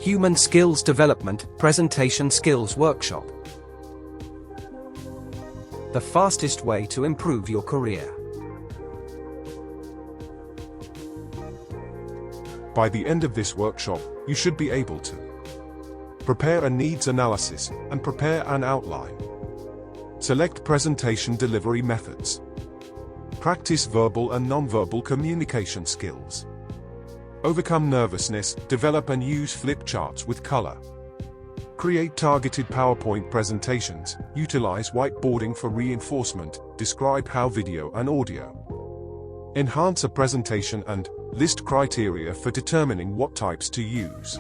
Human Skills Development Presentation Skills Workshop. The fastest way to improve your career. By the end of this workshop, you should be able to prepare a needs analysis and prepare an outline. Select presentation delivery methods. Practice verbal and non-verbal communication skills. Overcome nervousness, develop and use flip charts with color. Create targeted PowerPoint presentations, utilize whiteboarding for reinforcement, describe how video and audio. Enhance a presentation and list criteria for determining what types to use.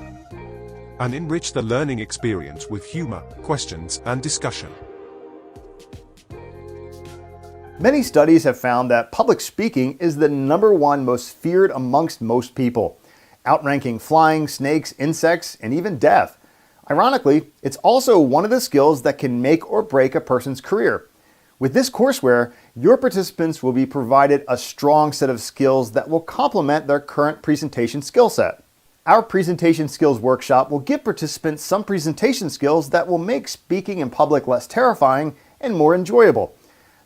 And enrich the learning experience with humor, questions, and discussion. Many studies have found that public speaking is the #1 most feared amongst most people, outranking flying, snakes, insects, and even death. Ironically, it's also one of the skills that can make or break a person's career. With this courseware, your participants will be provided a strong set of skills that will complement their current presentation skill set. Our presentation skills workshop will give participants some presentation skills that will make speaking in public less terrifying and more enjoyable.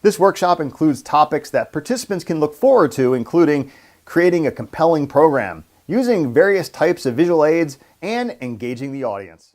This workshop includes topics that participants can look forward to, including creating a compelling program, using various types of visual aids, and engaging the audience.